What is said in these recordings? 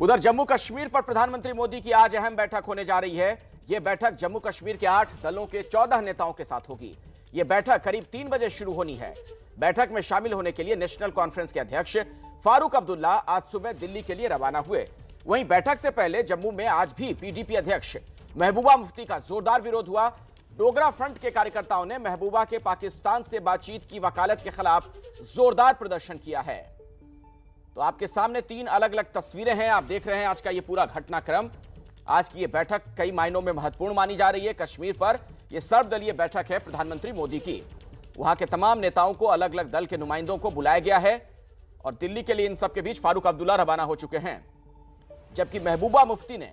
उधर जम्मू कश्मीर पर प्रधानमंत्री मोदी की आज अहम बैठक होने जा रही है। यह बैठक जम्मू कश्मीर के 8 दलों के 14 नेताओं के साथ होगी। यह बैठक करीब 3 बजे शुरू होनी है। बैठक में शामिल होने के लिए नेशनल कॉन्फ्रेंस के अध्यक्ष फारूक अब्दुल्ला आज सुबह दिल्ली के लिए रवाना हुए। वहीं बैठक से पहले जम्मू में आज भी पीडीपी अध्यक्ष महबूबा मुफ्ती का जोरदार विरोध हुआ। डोगरा फ्रंट के कार्यकर्ताओं ने महबूबा के पाकिस्तान से बातचीत की वकालत के खिलाफ जोरदार प्रदर्शन किया है। तो आपके सामने 3 अलग अलग तस्वीरें हैं, आप देख रहे हैं आज का ये पूरा घटनाक्रम। आज की ये बैठक कई मायनों में महत्वपूर्ण मानी जा रही है। कश्मीर पर यह सर्वदलीय बैठक है प्रधानमंत्री मोदी की। वहां के तमाम नेताओं को, अलग अलग दल के नुमाइंदों को बुलाया गया है और दिल्ली के लिए इन सब के बीच फारूक अब्दुल्ला रवाना हो चुके हैं। जबकि महबूबा मुफ्ती ने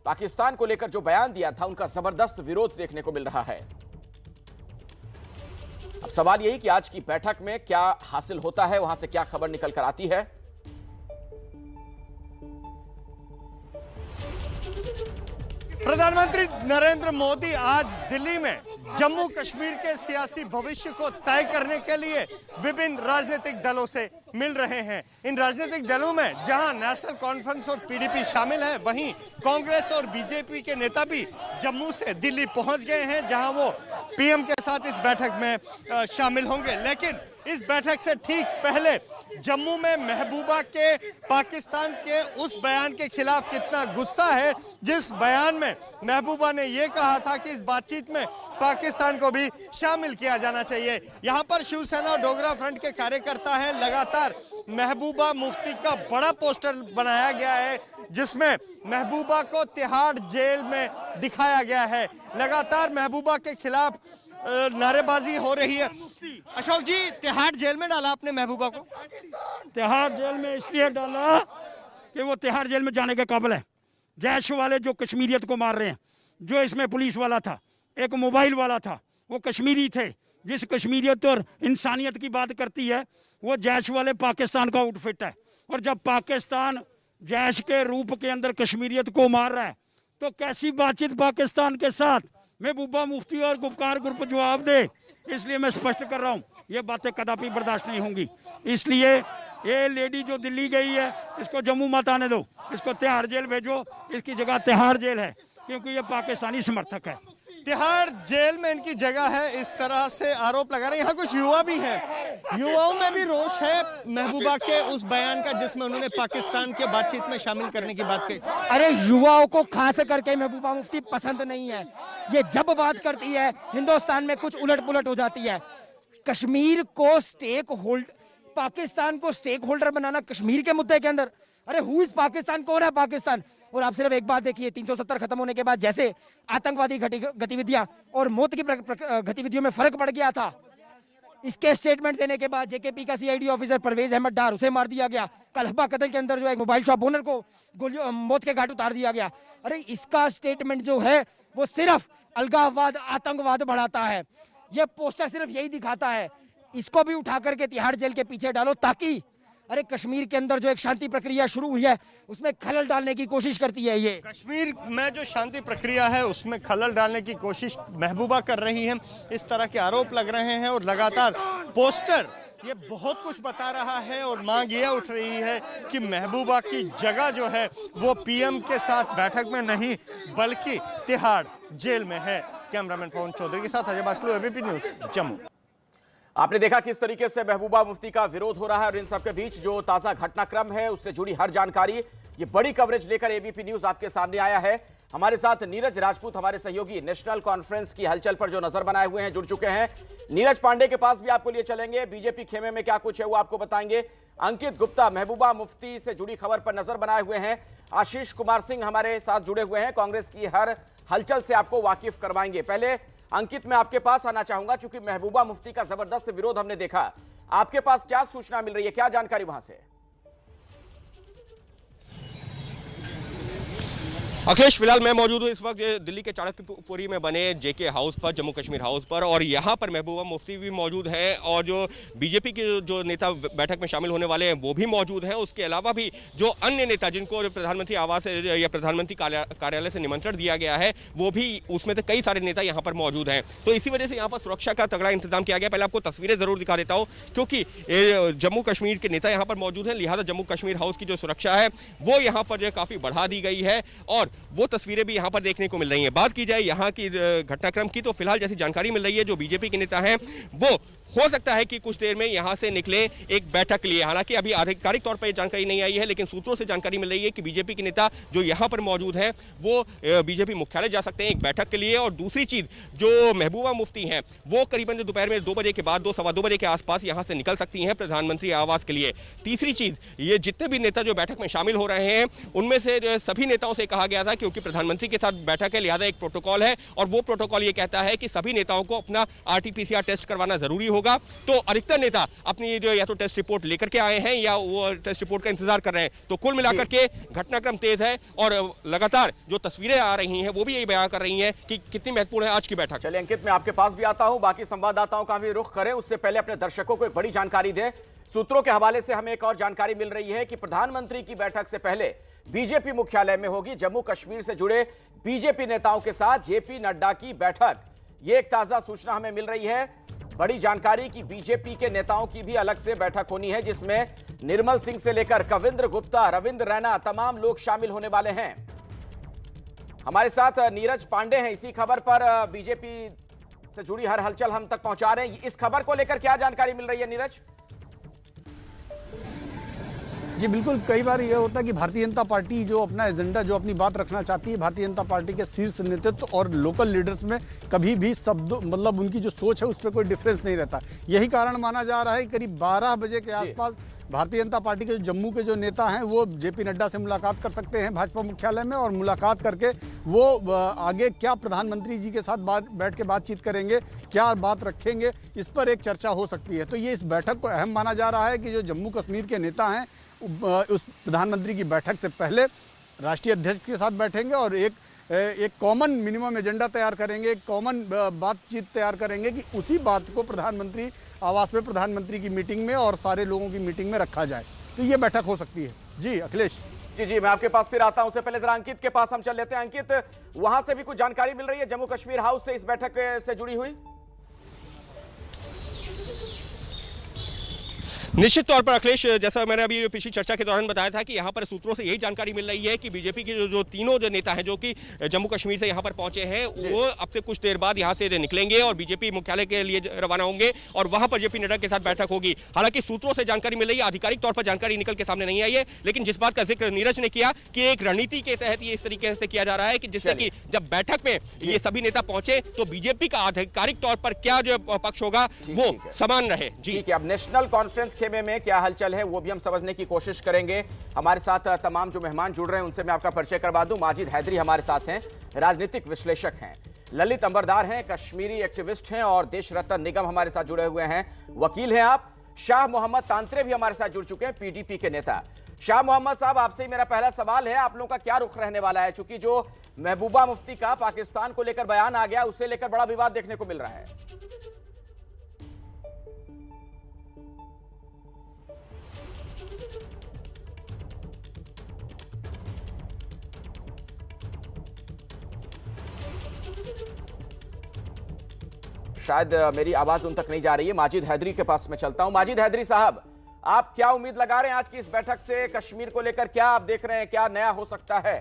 पाकिस्तान को लेकर जो बयान दिया था, उनका जबरदस्त विरोध देखने को मिल रहा है। अब सवाल यही कि आज की बैठक में क्या हासिल होता है, वहां से क्या खबर निकल कर आती है। प्रधानमंत्री नरेंद्र मोदी आज दिल्ली में जम्मू कश्मीर के सियासी भविष्य को तय करने के लिए विभिन्न राजनीतिक दलों से मिल रहे हैं। इन राजनीतिक दलों में जहां नेशनल कॉन्फ्रेंस और पीडीपी शामिल है, वहीं कांग्रेस और बीजेपी के नेता भी जम्मू से दिल्ली पहुंच गए हैं, जहां वो पीएम के साथ इस बैठक में शामिल होंगे। लेकिन इस बैठक से ठीक पहले जम्मू में महबूबा के पाकिस्तान के उस बयान के खिलाफ कितना गुस्सा है, जिस बयान में महबूबा ने यह कहा था कि इस बातचीत में पाकिस्तान को भी शामिल किया जाना चाहिए। यहां पर शिवसेना और डोगरा फ्रंट के कार्यकर्ता हैं। लगातार महबूबा मुफ्ती का बड़ा पोस्टर बनाया गया है, जिसमें महबूबा को तिहाड़ जेल में दिखाया गया है। लगातार महबूबा के खिलाफ नारेबाजी हो रही है। अशोक जी, तिहाड़ जेल में डाला आपने महबूबा को? तिहाड़ जेल में इसलिए डाला कि वो तिहाड़ जेल में जाने के काबिल है। जैश वाले जो कश्मीरियत को मार रहे हैं, जो इसमें पुलिस वाला था, एक मोबाइल वाला था, वो कश्मीरी थे। जिस कश्मीरियत और इंसानियत की बात करती है, वो जैश वाले पाकिस्तान का आउटफिट है। और जब पाकिस्तान जैश के रूप के अंदर कश्मीरियत को मार रहा है, तो कैसी बातचीत पाकिस्तान के साथ? महबूबा मुफ्ती और गुपकार ग्रुप जवाब दे। इसलिए मैं स्पष्ट कर रहा हूँ, ये बातें कदापि बर्दाश्त नहीं होंगी। इसलिए ये लेडी जो दिल्ली गई है, इसको जम्मू मत आने दो, इसको तिहाड़ जेल भेजो। इसकी जगह तिहाड़ जेल है, क्योंकि ये पाकिस्तानी समर्थक है। तिहाड़ जेल में इनकी जगह है, इस तरह से आरोप लगा रहे हैं। यहाँ कुछ युवा भी हैं, युवाओं में भी रोष है महबूबा के उस बयान का, जिसमें उन्होंने पाकिस्तान के बातचीत में शामिल करने की बात कही। अरे युवाओं को खास करके महबूबा मुफ्ती पसंद नहीं है। ये जब बात करती है, हिंदुस्तान में कुछ उलट पुलट हो जाती है। कश्मीर को पाकिस्तान को स्टेक होल्डर बनाना कश्मीर के मुद्दे के अंदर, अरे हु इज पाकिस्तान, कौन है पाकिस्तान? और आप सिर्फ एक बात देखिए, 370 खत्म होने के बाद जैसे आतंकवादी गतिविधियां और मौत की गतिविधियों में फर्क पड़ गया था, इसके स्टेटमेंट देने के बाद जेकेपी का सीआईडी ऑफिसर परवेज अहमद डार, उसे मार दिया गया। कलहबा कत्ल के अंदर जो है मोबाइल शॉप ओनर को मौत के घाट उतार दिया गया। अरे इसका स्टेटमेंट जो है वो सिर्फ अलगाववाद, आतंकवाद बढ़ाता है। ये पोस्टर सिर्फ यही दिखाता है। इसको भी उठा करके तिहाड़ जेल के पीछे डालो, ताकि अरे कश्मीर के अंदर जो एक शांति प्रक्रिया शुरू हुई है, उसमें खलल डालने की कोशिश करती है। ये कश्मीर में जो शांति प्रक्रिया है, उसमें खलल डालने की कोशिश महबूबा कर रही है, इस तरह के आरोप लग रहे हैं। और लगातार पोस्टर ये बहुत कुछ बता रहा है और मांग ये उठ रही है कि महबूबा की जगह जो है वो पीएम के साथ बैठक में नहीं, बल्कि तिहाड़ जेल में है। कैमरामैन पवन चौधरी के साथ अजय बास्लू, एबीपी न्यूज, जम्मू। आपने देखा किस तरीके से महबूबा मुफ्ती का विरोध हो रहा है और इन सबके बीच जो ताजा घटनाक्रम है, उससे जुड़ी हर जानकारी, ये बड़ी कवरेज लेकर एबीपी न्यूज आपके सामने आया है। हमारे साथ नीरज राजपूत, हमारे सहयोगी, नेशनल कॉन्फ्रेंस की हलचल पर जो नजर बनाए हुए हैं, जुड़ चुके हैं। नीरज पांडे के पास भी आपको लिए चलेंगे, बीजेपी खेमे में क्या कुछ है वो आपको बताएंगे। अंकित गुप्ता महबूबा मुफ्ती से जुड़ी खबर पर नजर बनाए हुए हैं। आशीष कुमार सिंह हमारे साथ जुड़े हुए हैं, कांग्रेस की हर हलचल से आपको वाकिफ करवाएंगे। पहले अंकित, मैं आपके पास आना चाहूंगा, क्योंकि महबूबा मुफ्ती का जबरदस्त विरोध हमने देखा। आपके पास क्या सूचना मिल रही है, क्या जानकारी वहां से? अखिलेश, फिलहाल मैं मौजूद हूँ इस वक्त दिल्ली के चाणक्यपुरी में बने जेके हाउस पर, जम्मू कश्मीर हाउस पर, और यहाँ पर महबूबा मुफ्ती भी मौजूद हैं और जो बीजेपी के जो नेता बैठक में शामिल होने वाले हैं वो भी मौजूद हैं। उसके अलावा भी जो अन्य नेता जिनको प्रधानमंत्री आवास या प्रधानमंत्री कार्यालय से निमंत्रण दिया गया है वो भी, उसमें से कई सारे नेता यहाँ पर मौजूद हैं। तो इसी वजह से यहाँ पर सुरक्षा का तगड़ा इंतजाम किया गया। पहले आपको तस्वीरें जरूर दिखा देता हूँ क्योंकि जम्मू कश्मीर के नेता यहाँ पर मौजूद हैं, लिहाजा जम्मू कश्मीर हाउस की जो सुरक्षा है वो यहाँ पर जो काफी बढ़ा दी गई है और वो तस्वीरें भी यहाँ पर देखने को मिल रही हैं। बात की जाए यहाँ की घटनाक्रम की तो फिलहाल जैसी जानकारी मिल रही है जो बीजेपी के नेता हैं वो हो सकता है कि कुछ देर में यहां से निकले एक बैठक के लिए। हालांकि अभी आधिकारिक तौर पर यह जानकारी नहीं आई है, लेकिन सूत्रों से जानकारी मिल रही है कि बीजेपी के नेता जो यहां पर मौजूद हैं वो बीजेपी मुख्यालय जा सकते हैं एक बैठक के लिए। और दूसरी चीज, जो महबूबा मुफ्ती हैं वो करीबन दोपहर में 2 बजे के बाद 2 सवा 2 बजे के आसपास यहां से निकल सकती हैं प्रधानमंत्री आवास के लिए। तीसरी चीज, ये जितने भी नेता जो बैठक में शामिल हो रहे हैं उनमें से सभी नेताओं से कहा गया था, क्योंकि प्रधानमंत्री के साथ बैठक है लिहाजा एक प्रोटोकॉल है और वो प्रोटोकॉल ये कहता है कि सभी नेताओं को अपना RT-PCR टेस्ट करवाना जरूरी होगा। तो अधिकतर नेता अपनी जो या तो टेस्ट रिपोर्ट लेकर के आए हैं या वो टेस्ट रिपोर्ट का इंतजार कर रहे हैं। तो कुल मिलाकर के घटनाक्रम तेज है और लगातार जो तस्वीरें आ रही हैं वो भी यही बयान कर रही हैं कि कितनी महत्वपूर्ण है आज की बैठक। चलिए अंकित, मैं आपके पास भी आता हूं, बाकी संवाददाताओं का भी रुख करें, उससे पहले अपने दर्शकों को एक बड़ी जानकारी दें। सूत्रों के हवाले से हमें एक और जानकारी मिल रही है कि प्रधानमंत्री की बैठक से पहले बीजेपी मुख्यालय में होगी जम्मू कश्मीर से जुड़े बीजेपी नेताओं के साथ JP नड्डा की बैठक। यह एक ताजा सूचना हमें मिल रही है, बड़ी जानकारी कि बीजेपी के नेताओं की भी अलग से बैठक होनी है जिसमें निर्मल सिंह से लेकर कविंद्र गुप्ता, रविंद्र रैना, तमाम लोग शामिल होने वाले हैं। हमारे साथ नीरज पांडे हैं, इसी खबर पर बीजेपी से जुड़ी हर हलचल हम तक पहुंचा रहे हैं। इस खबर को लेकर क्या जानकारी मिल रही है नीरज? जी बिल्कुल, कई बार यह होता है कि भारतीय जनता पार्टी जो अपना एजेंडा, जो अपनी बात रखना चाहती है, भारतीय जनता पार्टी के शीर्ष नेतृत्व और लोकल लीडर्स में कभी भी मतलब उनकी जो सोच है उस पर कोई डिफरेंस नहीं रहता। यही कारण माना जा रहा है कि करीब 12 बजे के आसपास भारतीय जनता पार्टी के जम्मू के जो नेता हैं वो JP नड्डा से मुलाकात कर सकते हैं भाजपा मुख्यालय में, और मुलाकात करके वो आगे क्या प्रधानमंत्री जी के साथ बैठ के बातचीत करेंगे, क्या बात रखेंगे, इस पर एक चर्चा हो सकती है। तो ये इस बैठक को अहम माना जा रहा है कि जो जम्मू कश्मीर के नेता हैं उस प्रधानमंत्री की बैठक से पहले राष्ट्रीय अध्यक्ष के साथ बैठेंगे और एक कॉमन मिनिमम एजेंडा तैयार करेंगे, एक कॉमन बातचीत तैयार करेंगे कि उसी बात को प्रधानमंत्री आवास में प्रधानमंत्री की मीटिंग में और सारे लोगों की मीटिंग में रखा जाए। तो ये बैठक हो सकती है। जी अखिलेश। जी, मैं आपके पास फिर आता हूं, उससे पहले जरा अंकित के पास हम चल लेते हैं। अंकित, वहां से भी कुछ जानकारी मिल रही है जम्मू कश्मीर हाउस से इस बैठक से जुड़ी हुई? निश्चित तौर पर अखिलेश, जैसा मैंने अभी पिछली चर्चा के दौरान बताया था कि यहाँ पर सूत्रों से यही जानकारी मिल रही है कि बीजेपी के जो तीनों जो नेता हैं जो कि जम्मू कश्मीर से यहाँ पर पहुंचे हैं वो अब से कुछ देर बाद यहाँ से निकलेंगे और बीजेपी मुख्यालय के लिए रवाना होंगे और वहां पर JP नड्डा के साथ बैठक होगी। हालांकि सूत्रों से जानकारी मिल रही है, आधिकारिक तौर पर जानकारी निकल के सामने नहीं आई है, लेकिन जिस बात का जिक्र नीरज ने किया कि एक रणनीति के तहत ये इस तरीके से किया जा रहा है कि जिससे कि जब बैठक में ये सभी नेता पहुंचे तो बीजेपी का आधिकारिक तौर पर क्या जो पक्ष होगा वो समान रहे। जी, अब नेशनल कॉन्फ्रेंस खेमे में क्या हलचल है वो भी हम समझने की कोशिश करेंगे। हमारे साथ तमाम जो मेहमान जुड़ रहे हैं उनसे मैं आपका परिचय करवा दूं। माजिद हैदरी हमारे साथ हैं, राजनीतिक विश्लेषक हैं। ललित अंबरदार हैं, कश्मीरी एक्टिविस्ट हैं और देश रत्न निगम हमारे साथ जुड़े हुए हैं, वकील हैं आप। शाह मोहम्मद तांत्रे भी हमारे साथ जुड़ चुके हैं, PDP के नेता। शाह मोहम्मद साहब, आपसे ही मेरा पहला सवाल है, आप लोगों का क्या रुख रहने वाला है? चूंकि जो महबूबा मुफ्ती का पाकिस्तान को लेकर बयान आ गया उसे लेकर बड़ा विवाद देखने को मिल रहा है। शायद मेरी आवाज उन तक नहीं जा रही है। माजिद हैदरी के पास मैं चलता हूं। माजिद हैदरी साहब, आप क्या उम्मीद लगा रहे हैं आज की इस बैठक से? कश्मीर को लेकर क्या आप देख रहे हैं, क्या नया हो सकता है?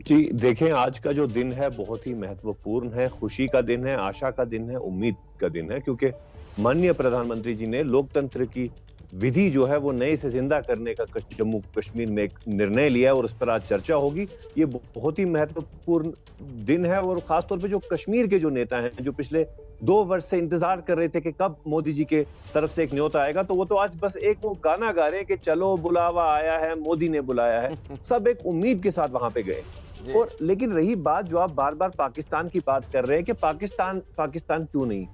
जी देखें, आज का जो दिन है बहुत ही महत्वपूर्ण है, खुशी का दिन है, आशा का दिन है, उम्मीद का दिन है, क्योंकि माननीय प्रधानमंत्री जी ने लोकतंत्र की विधि जो है वो नए से जिंदा करने का जम्मू कश्मीर में एक निर्णय लिया है और उस पर आज चर्चा होगी। ये बहुत ही महत्वपूर्ण दिन है और खासतौर पे जो कश्मीर के जो नेता हैं जो पिछले 2 वर्ष से इंतजार कर रहे थे कि कब मोदी जी के तरफ से एक न्योता आएगा, तो वो तो आज बस एक वो गाना गा रहे हैं कि चलो बुलावा आया है, मोदी ने बुलाया है। सब एक उम्मीद के साथ वहां पे गए। और लेकिन रही बात जो आप बार बार पाकिस्तान की बात कर रहे हैं कि पाकिस्तान क्यों नहीं,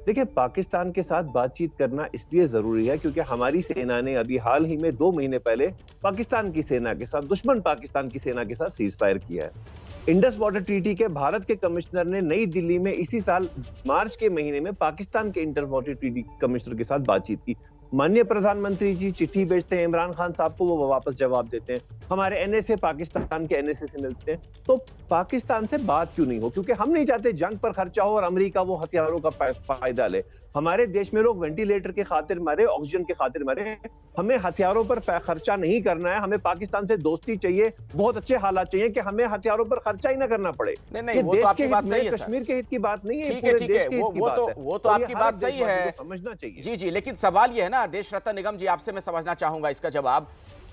देखिए, पाकिस्तान के साथ बातचीत करना इसलिए जरूरी है क्योंकि हमारी सेना ने अभी हाल ही में 2 महीने पहले पाकिस्तान की सेना के साथ, दुश्मन पाकिस्तान की सेना के साथ सीज फायर किया है। इंडस वाटर ट्रीटी के भारत के कमिश्नर ने नई दिल्ली में इसी साल मार्च के महीने में पाकिस्तान के इंडस वाटर ट्रीटी कमिश्नर के साथ बातचीत की। माननीय प्रधानमंत्री जी चिट्ठी भेजते हैं इमरान खान साहब को, वो वापस जवाब देते हैं। हमारे एनएसए पाकिस्तान के एनएसए से मिलते हैं। तो पाकिस्तान से बात क्यों नहीं हो? क्योंकि हम नहीं चाहते जंग पर खर्चा हो और अमेरिका वो हथियारों का फायदा ले। हमारे देश में लोग वेंटिलेटर के खातिर मरे, ऑक्सीजन के खातिर मरे। हमें हथियारों पर खर्चा नहीं करना है। हमें पाकिस्तान से दोस्ती चाहिए, बहुत अच्छे हालात चाहिए कि हमें हथियारों पर खर्चा ही ना करना पड़े। नहीं, वो तो आपकी बात सही है, कश्मीर के हित की बात नहीं है, ठीक है, ठीक है, वो तो आपकी बात सही है, समझना चाहिए। जी जी, लेकिन सवाल ये है ना देश रत्न निगम जी, आपसे मैं समझना चाहूंगा इसका जवाब।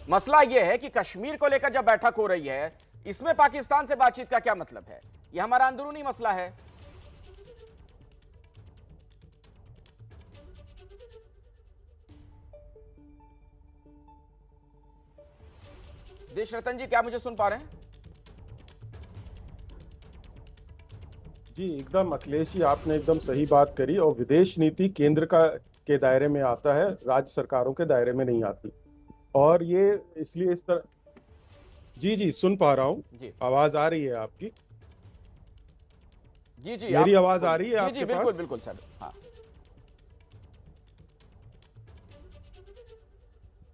मसला ये है कि कश्मीर को लेकर जब बैठक हो रही है, इसमें पाकिस्तान से बातचीत का क्या मतलब है? ये हमारा अंदरूनी मसला है। देश रतन जी, क्या मुझे सुन पा रहे हैं? जी एकदम अखिलेश जी, आपने एकदम सही बात करी। और विदेश नीति केंद्र के दायरे में आता है, राज्य सरकारों के दायरे में नहीं आती। और ये इसलिए इस तरह, जी जी सुन पा रहा हूँ, आवाज आ रही है आपकी? जी जी, मेरी आवाज आ रही है आपके पास? बिल्कुल बिल्कुल सर, हाँ।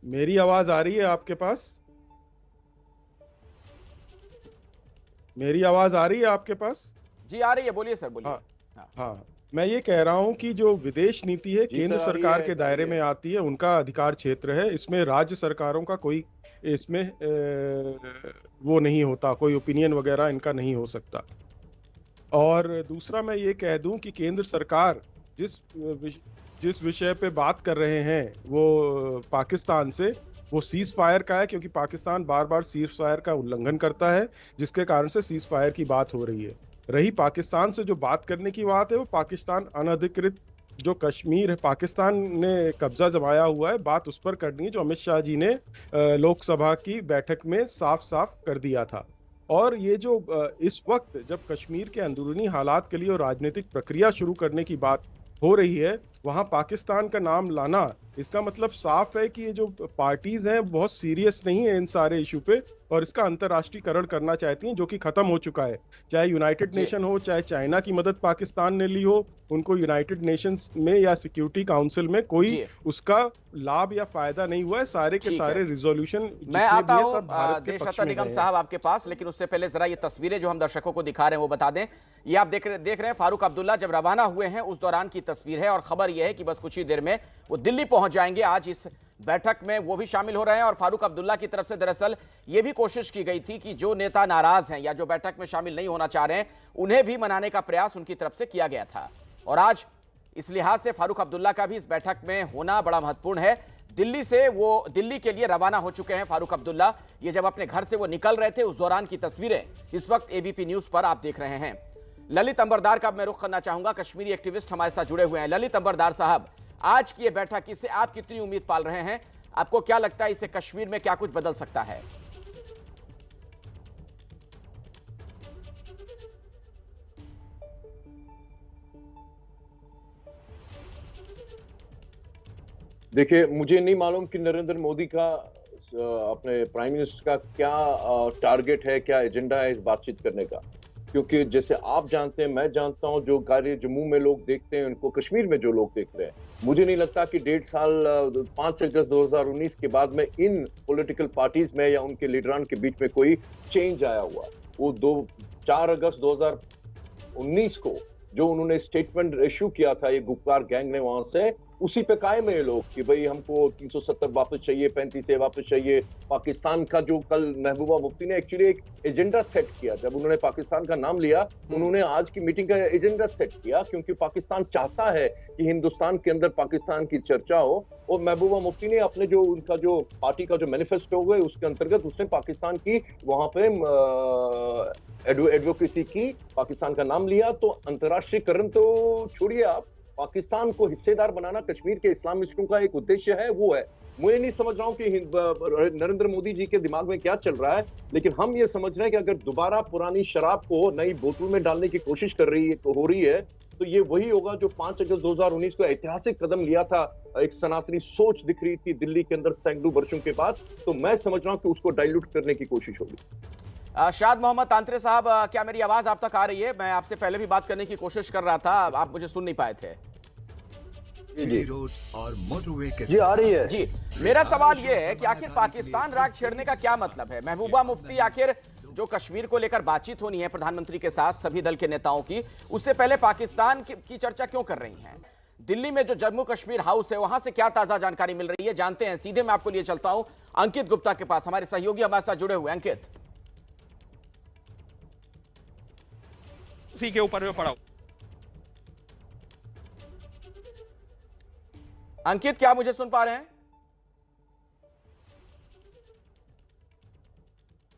मेरी आवाज आ रही है आपके पास? मेरी आवाज आ रही है आपके पास? जी आ रही है, बोलिए सर, बोलिए। हाँ, मैं ये कह रहा हूँ कि जो विदेश नीति है केंद्र सरकार के दायरे में आती है, उनका अधिकार क्षेत्र है। इसमें राज्य सरकारों का कोई इसमें वो नहीं होता, कोई ओपिनियन वगैरह इनका नहीं हो सकता। और दूसरा मैं ये कह दूं कि केंद्र सरकार जिस विषय पे बात कर रहे हैं वो पाकिस्तान से, वो सीज फायर का है, क्योंकि पाकिस्तान बार बार सीज फायर का उल्लंघन करता है, जिसके कारण से सीज फायर की बात हो रही है। रही पाकिस्तान से जो बात करने की बात है, वो पाकिस्तान अनधिकृत जो कश्मीर है, पाकिस्तान ने कब्जा जमाया हुआ है, बात उस पर करनी है, जो अमित शाह जी ने लोकसभा की बैठक में साफ साफ कर दिया था। और ये जो इस वक्त जब कश्मीर के अंदरूनी हालात के लिए और राजनीतिक प्रक्रिया शुरू करने की बात हो रही है, वहां पाकिस्तान का नाम लाना, इसका मतलब साफ है कि ये जो पार्टीज हैं बहुत सीरियस नहीं है इन सारे इशू पे, और इसका अंतर्राष्ट्रीयकरण करना चाहती हैं, जो कि खत्म हो चुका है। चाहे यूनाइटेड नेशन हो, चाहे चाइना की मदद पाकिस्तान ने ली हो, उनको यूनाइटेड नेशंस में या सिक्योरिटी काउंसिल में कोई उसका लाभ या फायदा नहीं हुआ है। सारे के सारे रिजोल्यूशन मैं आता हूं देश रत्न निगम साहब आपके पास, लेकिन उससे पहले जरा ये तस्वीरें जो हम दर्शकों को दिखा रहे हैं वो बता दें। ये आप देख रहे हैं फारूक अब्दुल्ला जब रवाना हुए हैं उस दौरान की तस्वीर है, और खबर यह है कि बस कुछ ही देर में वो दिल्ली पहुंच जाएंगे। आज इस बैठक में वो भी शामिल हो रहे हैं, और फारूक अब्दुल्ला की तरफ से दरअसल ये भी कोशिश की गई थी कि जो नेता नाराज हैं या जो बैठक में शामिल नहीं होना चाह रहे हैं, उन्हें भी मनाने का प्रयास उनकी तरफ से किया गया था। और आज इस लिहाज से फारूक अब्दुल्ला का भी इस बैठक में होना बड़ा महत्वपूर्ण है। दिल्ली से वो दिल्ली के लिए रवाना हो चुके हैं फारूक अब्दुल्ला। ये जब अपने घर से वो निकल रहे थे उस दौरान की तस्वीरें इस वक्त एबीपी न्यूज पर आप देख रहे हैं। ललित अंबरदार का मैं रुख करना चाहूंगा, कश्मीरी एक्टिविस्ट हमारे साथ जुड़े हुए हैं। ललित अंबरदार साहब, आज की ये बैठक, इससे आप कितनी उम्मीद पाल रहे हैं? आपको क्या लगता है इससे कश्मीर में क्या कुछ बदल सकता है? देखिए, मुझे नहीं मालूम कि नरेंद्र मोदी का अपने प्राइम मिनिस्टर का क्या टारगेट है, क्या एजेंडा है इस बातचीत करने का। क्योंकि जैसे आप जानते हैं, मैं जानता हूं, जो कार्य जम्मू में लोग देखते हैं उनको कश्मीर में जो लोग देख रहे हैं, मुझे नहीं लगता कि 1.5 साल 5 अगस्त 2019 के बाद में इन पॉलिटिकल पार्टीज में या उनके लीडरान के बीच में कोई चेंज आया हुआ। वो 4 अगस्त 2019 को जो उन्होंने स्टेटमेंट इशू किया था ये गुप्कार गैंग ने, वहां से उसी पे कायम है लोग कि भाई हमको 370 वापस चाहिए, 35 वापस चाहिए। पाकिस्तान का जो कल महबूबा मुफ्ती ने एक्चुअली एक एजेंडा सेट किया, जब उन्होंने पाकिस्तान का नाम लिया, उन्होंने आज की मीटिंग का एजेंडा सेट किया, क्योंकि पाकिस्तान चाहता है कि हिंदुस्तान के अंदर पाकिस्तान की चर्चा हो। और महबूबा मुफ्ती ने अपने जो उनका जो पार्टी का जो मैनिफेस्टो है उसके अंतर्गत उसने पाकिस्तान की वहां पे एडवोकेसी की, पाकिस्तान का नाम लिया। तो अंतर्राष्ट्रीयकरण तो छोड़िए आप, पाकिस्तान को हिस्सेदार बनाना कश्मीर के इस्लामिस्टों का एक उद्देश्य है, वो है। मुझे नहीं समझ रहा हूं कि नरेंद्र मोदी जी के दिमाग में क्या चल रहा है, लेकिन हम ये समझ रहे हैं कि अगर दोबारा पुरानी शराब को नई बोतल में डालने की कोशिश हो रही है, तो ये वही होगा जो 5 अगस्त 2019 को ऐतिहासिक कदम लिया था। एक सनातनी सोच दिख रही थी दिल्ली के अंदर सैकड़ों वर्षों के बाद, तो मैं समझ रहा हूं कि उसको डाइल्यूट करने की कोशिश होगी। शाद मोहम्मद तांत्रे साहब, क्या मेरी आवाज आप तक आ रही है? मैं आपसे पहले भी बात करने की कोशिश कर रहा था, आप मुझे सुन नहीं पाए थे। जी आ रही है। जी, मेरा सवाल यह है कि आखिर पाकिस्तान राग छेड़ने का क्या मतलब है? महबूबा मुफ्ती आखिर जो कश्मीर को लेकर बातचीत होनी है प्रधानमंत्री के साथ सभी दल के नेताओं की, उससे पहले पाकिस्तान की चर्चा क्यों कर रही हैं? दिल्ली में जो जम्मू कश्मीर हाउस है वहां से क्या ताजा जानकारी मिल रही है, जानते हैं। सीधे मैं आपको लिए चलता हूं अंकित गुप्ता के पास, हमारे सहयोगी हमारे साथ जुड़े हुए। अंकित, उसी के ऊपर में पड़ा। अंकित, क्या मुझे सुन पा रहे हैं?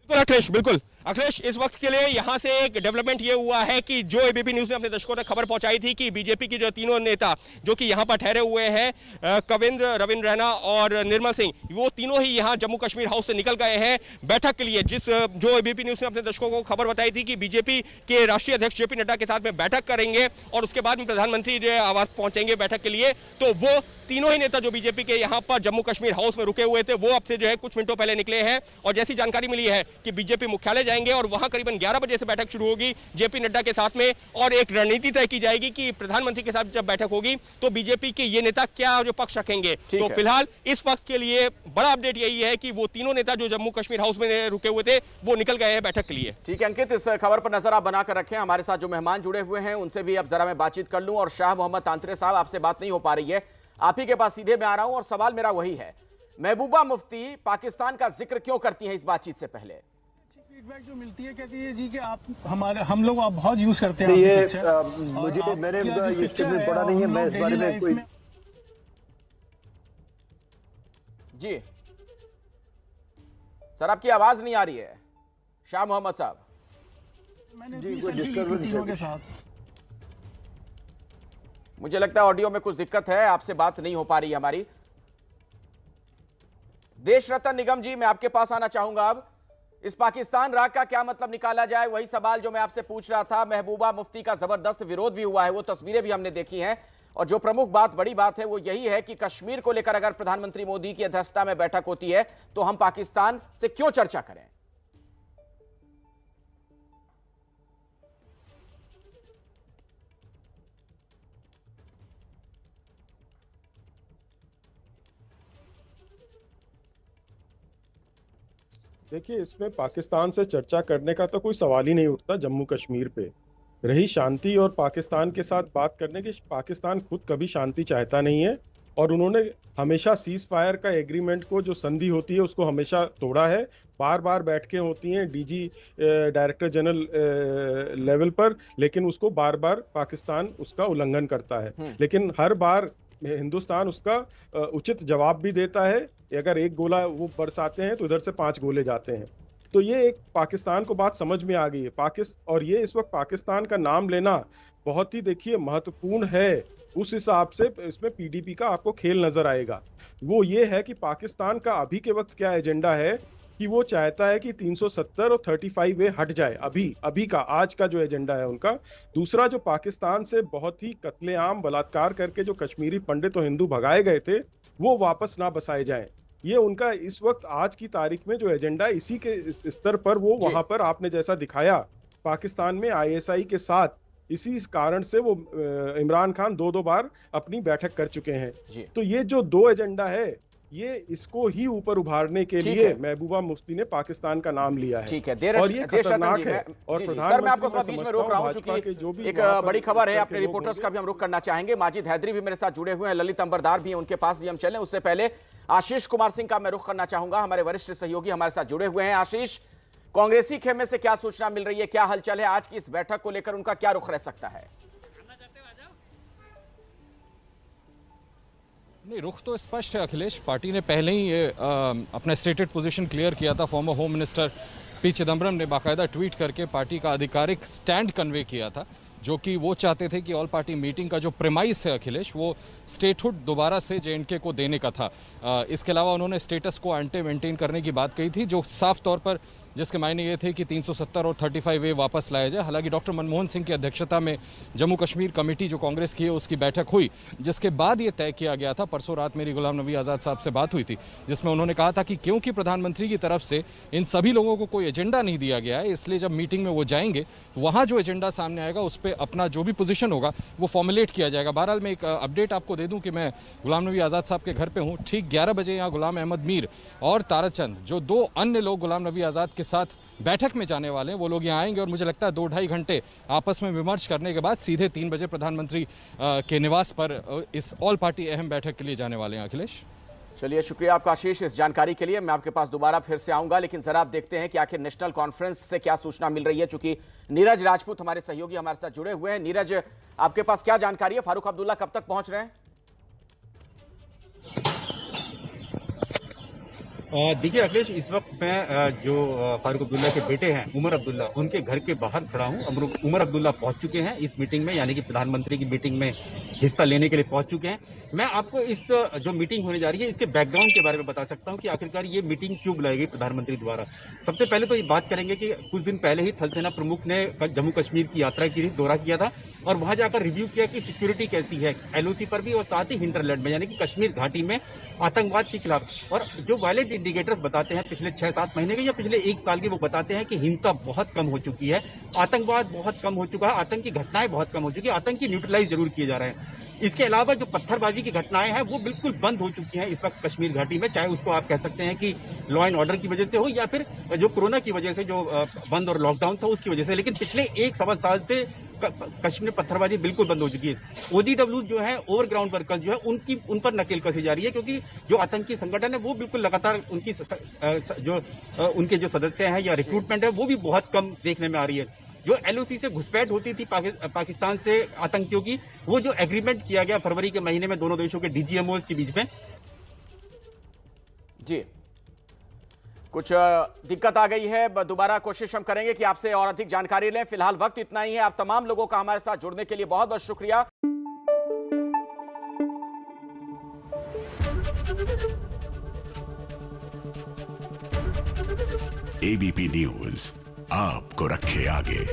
अखिलेश, बिल्कुल अखिलेश, इस वक्त के लिए यहां से एक डेवलपमेंट ये हुआ है कि जो एबीपी न्यूज ने अपने दर्शकों तक खबर पहुंचाई थी कि बीजेपी के जो तीनों नेता जो कि यहां पर ठहरे हुए हैं, कविंद्र, रविंद्र रैना और निर्मल सिंह, वो तीनों ही यहां जम्मू कश्मीर हाउस से निकल गए हैं बैठक के लिए। जो एबीपी न्यूज ने अपने दर्शकों को खबर बताई थी कि बीजेपी के राष्ट्रीय अध्यक्ष जेपी नड्डा के साथ में बैठक करेंगे और उसके बाद में प्रधानमंत्री जो आवास पहुंचेंगे बैठक के लिए, तो वो तीनों ही नेता जो बीजेपी के यहां पर जम्मू कश्मीर हाउस में रुके हुए थे वो अब से जो है कुछ मिनटों पहले निकले हैं और जैसी जानकारी मिली है कि बीजेपी मुख्यालय जाएंगे और वहां करीबन 11 बजे से बैठक शुरू होगी जेपी नड्डा के साथ में और एक रणनीति तय की जाएगी कि प्रधानमंत्री के साथ जब बैठक होगी तो बीजेपी के ये नेता क्या जो पक्ष रखेंगे। तो फिलहाल इस वक्त के लिए बड़ा अपडेट यही है कि वो तीनों नेता जो जम्मू कश्मीर हाउस में रुके हुए थे वो निकल गए हैं बैठक के लिए। ठीक है अंकित, इस खबर पर नजर आप बनाकर रखें। हमारे साथ जो मेहमान जुड़े हुए हैं उनसे भी अब जरा मैं बातचीत कर लूं। और शाह मोहम्मद तांत्रे साहब, आपसे बात नहीं हो पा रही है, आप ही के पास सीधे मैं आ रहा हूं और सवाल मेरा वही है, महबूबा मुफ्ती पाकिस्तान का जिक्र क्यों करती हैं इस बातचीत से पहले? फीडबैक जो मिलती है, कहती है जी कि हम लोग आप बहुत यूज करते हैं। ये मुझे मेरे ये स्टेटमेंट पढ़ा नहीं है, मैं इस बारे में कोई जी सर आपकी आवाज नहीं आ रही है शाह मोहम्मद साहब। मैंने तीनों के साथ, मुझे लगता है ऑडियो में कुछ दिक्कत है, आपसे बात नहीं हो पा रही है हमारी। देश रत्न निगम जी, मैं आपके पास आना चाहूंगा। अब इस पाकिस्तान राग का क्या मतलब निकाला जाए, वही सवाल जो मैं आपसे पूछ रहा था। महबूबा मुफ्ती का जबरदस्त विरोध भी हुआ है, वो तस्वीरें भी हमने देखी हैं। और जो प्रमुख बात, बड़ी बात है वो यही है कि कश्मीर को लेकर अगर प्रधानमंत्री मोदी की अध्यक्षता में बैठक होती है तो हम पाकिस्तान से क्यों चर्चा करें? देखिए, इसमें पाकिस्तान से चर्चा करने का तो कोई सवाल ही नहीं उठता। जम्मू कश्मीर पे रही शांति और पाकिस्तान के साथ बात करने की, पाकिस्तान खुद कभी शांति चाहता नहीं है और उन्होंने हमेशा सीज फायर का एग्रीमेंट को, जो संधि होती है उसको हमेशा तोड़ा है। बार बार बैठकें होती हैं डीजी डायरेक्टर जनरल लेवल पर, लेकिन उसको बार बार पाकिस्तान उसका उल्लंघन करता है। लेकिन हर बार हिंदुस्तान उसका उचित जवाब भी देता है। अगर एक गोला वो बरसाते हैं तो इधर से 5 गोले जाते हैं। तो ये एक पाकिस्तान को बात समझ में आ गई है। और ये इस वक्त पाकिस्तान का नाम लेना बहुत ही, देखिए, महत्वपूर्ण है। उस हिसाब से इसमें पीडीपी का आपको खेल नजर आएगा। वो ये है कि पाकिस्तान का अभी के वक्त क्या एजेंडा है कि वो चाहता है कि 370 और 35A हट जाए। अभी का आज का जो एजेंडा है उनका। दूसरा, जो पाकिस्तान से बहुत ही कत्लेआम बलात्कार करके जो कश्मीरी पंडित और हिंदू भगाए गए थे वो वापस ना बसाए जाएं। ये उनका इस वक्त आज की तारीख में जो एजेंडा, इसी के स्तर पर वो वहां पर आपने जैसा दिखाया पाकिस्तान में आईएसआई के साथ, इसी कारण से वो इमरान खान 2 बार अपनी बैठक कर चुके हैं। तो ये जो 2 एजेंडा है, ये इसको ही ऊपर उभारने के लिए महबूबा मुफ्ती ने पाकिस्तान का नाम लिया है। ठीक है, और ये खतरनाक है। और सर, मैं आपको थोड़ा बीच में रोक रहा हूं क्योंकि एक बड़ी खबर है, अपने रिपोर्टर्स का भी हम रुख करना चाहेंगे। माजिद हैदरी भी मेरे साथ जुड़े हुए हैं, ललित अंबरदार भी हैं, उनके पास भी हम चलें। उससे पहले आशीष कुमार सिंह का मैं रुख करना चाहूंगा, हमारे वरिष्ठ सहयोगी हमारे साथ जुड़े हुए हैं। आशीष, कांग्रेसी खेमे से क्या सूचना मिल रही है, क्या हलचल है, आज की इस बैठक को लेकर उनका क्या रुख रह सकता है? नहीं, रुख तो स्पष्ट है अखिलेश। पार्टी ने पहले ही ये अपना स्टेटेड पोजीशन क्लियर किया था। Farmer home minister P Chidambaram ने बाकायदा ट्वीट करके पार्टी का आधिकारिक स्टैंड कन्वे किया था, जो कि वो चाहते थे कि ऑल पार्टी मीटिंग का जो प्रेमाइस है अखिलेश, वो स्टेटहुड दोबारा से जेएंडके को देने का था। इसके अलावा उन्होंने स्टेटस को एंटे मेंटेन करने की बात कही थी, जो साफ तौर पर जिसके मायने ये थे कि 370 और 35A वापस लाया जाए। हालांकि डॉक्टर मनमोहन सिंह की अध्यक्षता में जम्मू कश्मीर कमेटी जो कांग्रेस की है उसकी बैठक हुई, जिसके बाद ये तय किया गया था। परसों रात मेरी गुलाम नबी आज़ाद साहब से बात हुई थी, जिसमें उन्होंने कहा था कि क्योंकि प्रधानमंत्री की तरफ से इन सभी लोगों को कोई एजेंडा नहीं दिया गया है, इसलिए जब मीटिंग में वो जाएंगे वहाँ जो एजेंडा सामने आएगा उस पर अपना जो भी पोजीशन होगा वो फॉर्मुलेट किया जाएगा। बहरहाल मैं एक अपडेट आपको दे दूं कि मैं गुलाम नबी आज़ाद साहब के घर पे हूं। ठीक 11 बजे यहाँ गुलाम अहमद मीर और ताराचंद जो दो अन्य लोग गुलाम नबी आज़ाद के साथ बैठक में जाने वाले हैं, वो लोग यहाँ आएंगे और मुझे लगता है 2-2.5 घंटे आपस में विमर्श करने के बाद सीधे 3 बजे प्रधानमंत्री के निवास पर इस ऑल पार्टी अहम बैठक के लिए जाने वाले हैं। अखिलेश, चलिए, शुक्रिया आपका आशीष इस जानकारी के लिए। मैं आपके पास दोबारा फिर से आऊंगा, लेकिन जरा आप देखते हैं कि आखिर नेशनल कॉन्फ्रेंस से क्या सूचना मिल रही है। चूंकि नीरज राजपूत हमारे सहयोगी हमारे साथ जुड़े हुए हैं। नीरज, आपके पास क्या जानकारी है? फारूक अब्दुल्ला कब तक पहुंच रहे हैं? देखिए अखिलेश, इस वक्त मैं जो फारूक अब्दुल्ला के बेटे हैं उमर अब्दुल्ला, उनके घर के बाहर खड़ा हूं। उमर अब्दुल्ला पहुंच चुके हैं इस मीटिंग में, यानी कि प्रधानमंत्री की मीटिंग में हिस्सा लेने के लिए पहुंच चुके हैं। मैं आपको इस जो मीटिंग होने जा रही है इसके बैकग्राउंड के बारे में बता सकता हूं कि आखिरकार ये मीटिंग क्यों बुलाई गई प्रधानमंत्री द्वारा। सबसे पहले तो ये बात करेंगे कि कुछ दिन पहले ही थल सेना प्रमुख ने जम्मू कश्मीर की यात्रा की, दौरा किया था और वहां जाकर रिव्यू किया कि सिक्योरिटी कैसी है एलओसी पर भी और साथ ही हिंटरलैंड में, यानी कि कश्मीर घाटी में आतंकवाद के खिलाफ। और जो वायलेंट इंडिकेटर्स बताते हैं पिछले 6-7 महीने के या पिछले 1 साल के, वो बताते हैं कि हिंसा बहुत कम हो चुकी है, आतंकवाद बहुत कम हो चुका है, आतंकी घटनाएं बहुत कम हो चुकी है, आतंकी न्यूट्रलाइज जरूर किए जा रहे हैं। इसके अलावा जो पत्थरबाजी की घटनाएं हैं वो बिल्कुल बंद हो चुकी हैं इस वक्त कश्मीर घाटी में, चाहे उसको आप कह सकते हैं कि लॉ एंड ऑर्डर की वजह से हो या फिर जो कोरोना की वजह से जो बंद और लॉकडाउन था उसकी वजह से। लेकिन पिछले 1-1.25 साल से कश्मीर में पत्थरबाजी बिल्कुल बंद हो चुकी है। ओडीडब्ल्यू जो है, ओवरग्राउंड वर्कर्स जो है, उन पर नकेल कसी जा रही है, क्योंकि जो आतंकी संगठन है वो बिल्कुल लगातार उनके जो सदस्य हैं या रिक्रूटमेंट है वो भी बहुत कम देखने में आ रही है। जो एलओसी से घुसपैठ होती थी पाकिस्तान से आतंकियों की, वो जो एग्रीमेंट किया गया फरवरी के महीने में दोनों देशों के डीजीएमओ के बीच में, जी कुछ दिक्कत आ गई है। दोबारा कोशिश हम करेंगे कि आपसे और अधिक जानकारी लें। फिलहाल वक्त इतना ही है। आप तमाम लोगों का हमारे साथ जुड़ने के लिए बहुत बहुत शुक्रिया। एबीपी न्यूज आपको रखे आगे।